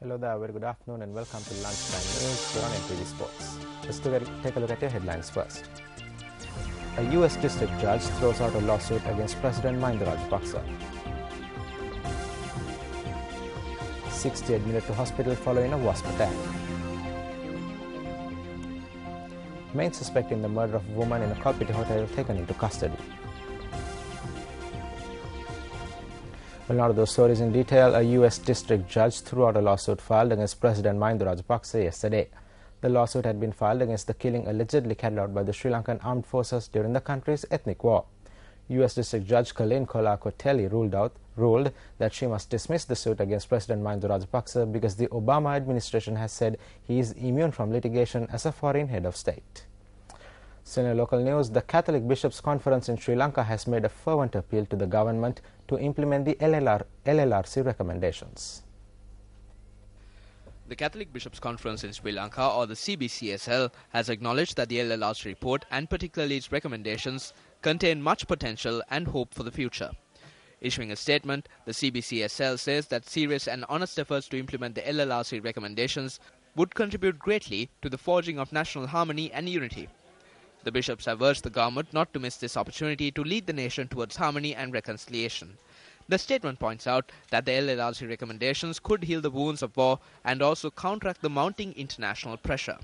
Hello there, very good afternoon and welcome to Lunchtime News here on NTV Sports. Just to take a look at your headlines first. A US district judge throws out a lawsuit against President Mahinda Rajapaksa. 60 admitted to hospital following a wasp attack. Main suspect in the murder of a woman in a Kalpiti hotel taken into custody. Well, now to those stories in detail. A US district judge threw out a lawsuit filed against President Mahinda Rajapaksa yesterday. The lawsuit had been filed against the killing allegedly carried out by the Sri Lankan armed forces during the country's ethnic war. US District Judge Colleen Kola-Kotelli ruled that she must dismiss the suit against President Mahinda Rajapaksa because the Obama administration has said he is immune from litigation as a foreign head of state. So in local news, the Catholic Bishops' Conference in Sri Lanka has made a fervent appeal to the government to implement the LLRC recommendations. The Catholic Bishops' Conference in Sri Lanka, or the CBCSL, has acknowledged that the LLRC report, and particularly its recommendations, contain much potential and hope for the future. Issuing a statement, the CBCSL says that serious and honest efforts to implement the LLRC recommendations would contribute greatly to the forging of national harmony and unity. The bishops have urged the government not to miss this opportunity to lead the nation towards harmony and reconciliation. The statement points out that the LLRC recommendations could heal the wounds of war and also counteract the mounting international pressure.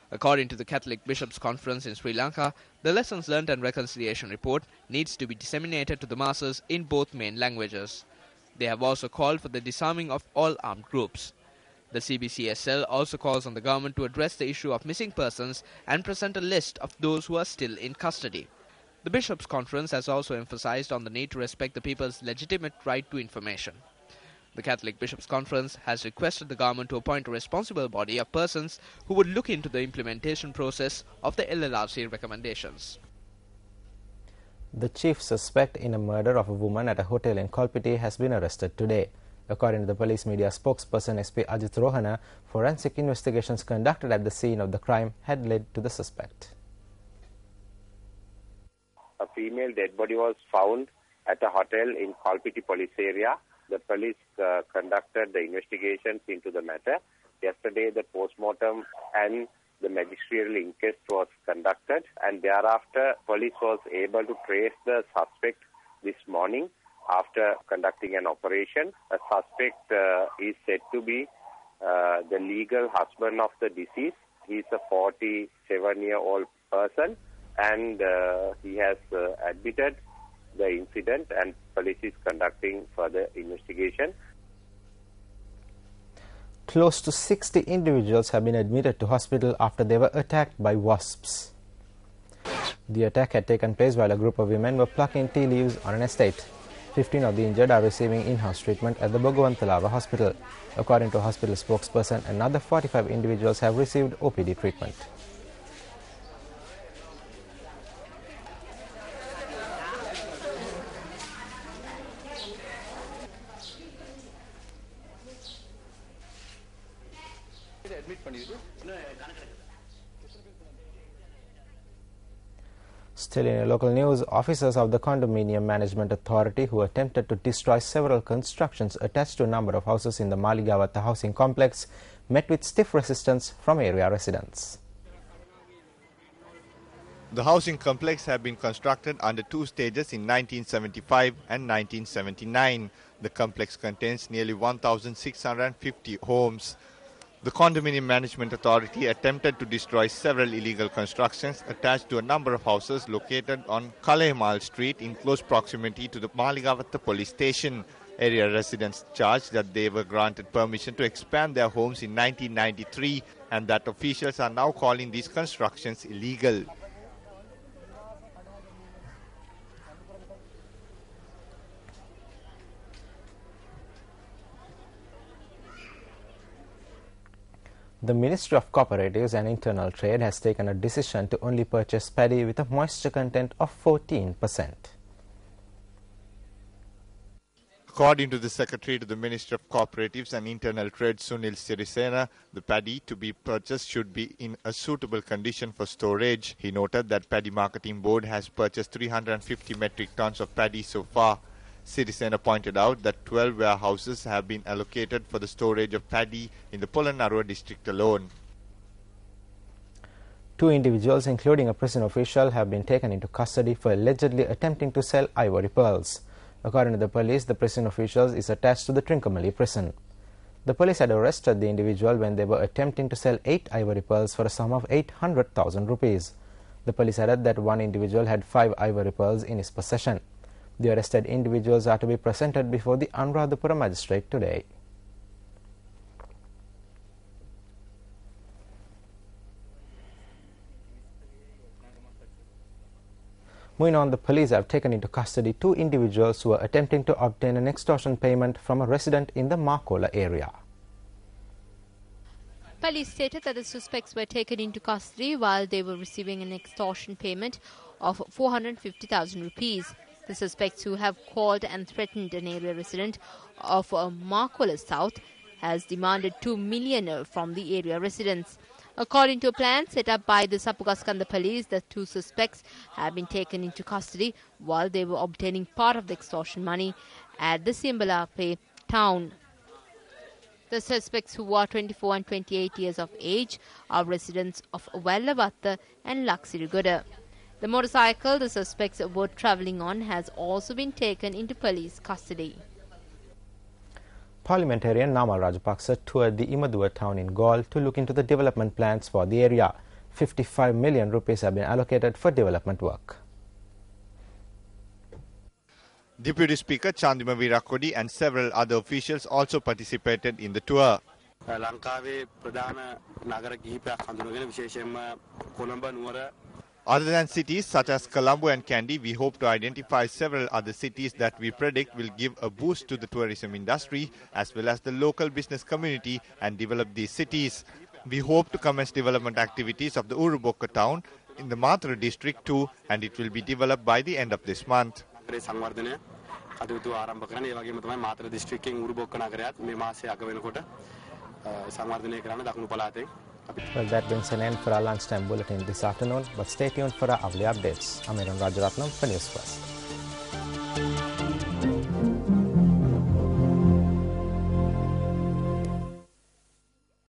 According to the Catholic Bishops' Conference in Sri Lanka, the Lessons Learned and Reconciliation report needs to be disseminated to the masses in both main languages. They have also called for the disarming of all armed groups. The CBCSL also calls on the government to address the issue of missing persons and present a list of those who are still in custody. The Bishops' Conference has also emphasized on the need to respect the people's legitimate right to information. The Catholic Bishops' Conference has requested the government to appoint a responsible body of persons who would look into the implementation process of the LLRC recommendations. The chief suspect in a murder of a woman at a hotel in Kalpiti has been arrested today. According to the police media spokesperson SP Ajit Rohana, forensic investigations conducted at the scene of the crime had led to the suspect. A female dead body was found at a hotel in Kalpiti police area. The police conducted the investigations into the matter. Yesterday, the postmortem and the magisterial inquest was conducted, and thereafter, police was able to trace the suspect this morning. After conducting an operation, a suspect is said to be the legal husband of the deceased. He is a 47-year-old person, and he has admitted the incident, and police is conducting further investigation. Close to 60 individuals have been admitted to hospital after they were attacked by wasps. The attack had taken place while a group of women were plucking tea leaves on an estate. 15 of the injured are receiving in-house treatment at the Bogavanthalava hospital. According to a hospital spokesperson, another 45 individuals have received OPD treatment. Still in local news, officers of the Condominium Management Authority who attempted to destroy several constructions attached to a number of houses in the Maligavatta housing complex met with stiff resistance from area residents. The housing complex had been constructed under two stages in 1975 and 1979. The complex contains nearly 1,650 homes. The Condominium Management Authority attempted to destroy several illegal constructions attached to a number of houses located on Kalemal Street in close proximity to the Maligavatta police station. Area residents charged that they were granted permission to expand their homes in 1993 and that officials are now calling these constructions illegal. The Ministry of Cooperatives and Internal Trade has taken a decision to only purchase paddy with a moisture content of 14%. According to the Secretary to the Ministry of Cooperatives and Internal Trade, Sunil Sirisena, the paddy to be purchased should be in a suitable condition for storage. He noted that Paddy Marketing Board has purchased 350 metric tons of paddy so far. City Centre pointed out that 12 warehouses have been allocated for the storage of paddy in the Polonnaruwa district alone. 2 individuals, including a prison official, have been taken into custody for allegedly attempting to sell ivory pearls. According to the police, the prison official is attached to the Trincomalee prison. The police had arrested the individual when they were attempting to sell 8 ivory pearls for a sum of 800,000 rupees. The police added that one individual had 5 ivory pearls in his possession. The arrested individuals are to be presented before the Anuradhapura magistrate today. Moving on, the police have taken into custody 2 individuals who were attempting to obtain an extortion payment from a resident in the Markola area. Police stated that the suspects were taken into custody while they were receiving an extortion payment of 450,000 rupees. The suspects, who have called and threatened an area resident of Markola South, has demanded 2 million from the area residents. According to a plan set up by the Sapugaskanda police, the 2 suspects have been taken into custody while they were obtaining part of the extortion money at the Simbalape town. The suspects, who are 24 and 28 years of age, are residents of Vallavatta and Laksirigoda. The motorcycle the suspects were travelling on has also been taken into police custody. Parliamentarian Namal Rajapaksa toured the Imaduwa town in Galle to look into the development plans for the area. 55 million rupees have been allocated for development work. Deputy Speaker Chandima Virakodi and several other officials also participated in the tour. Other than cities such as Colombo and Kandy, we hope to identify several other cities that we predict will give a boost to the tourism industry as well as the local business community and develop these cities. We hope to commence development activities of the Urubokka town in the Mathura district too, and it will be developed by the end of this month. Well, that brings an end for our lunchtime bulletin this afternoon, but stay tuned for our hourly updates. I'm Aaron Rajaratnam for News First.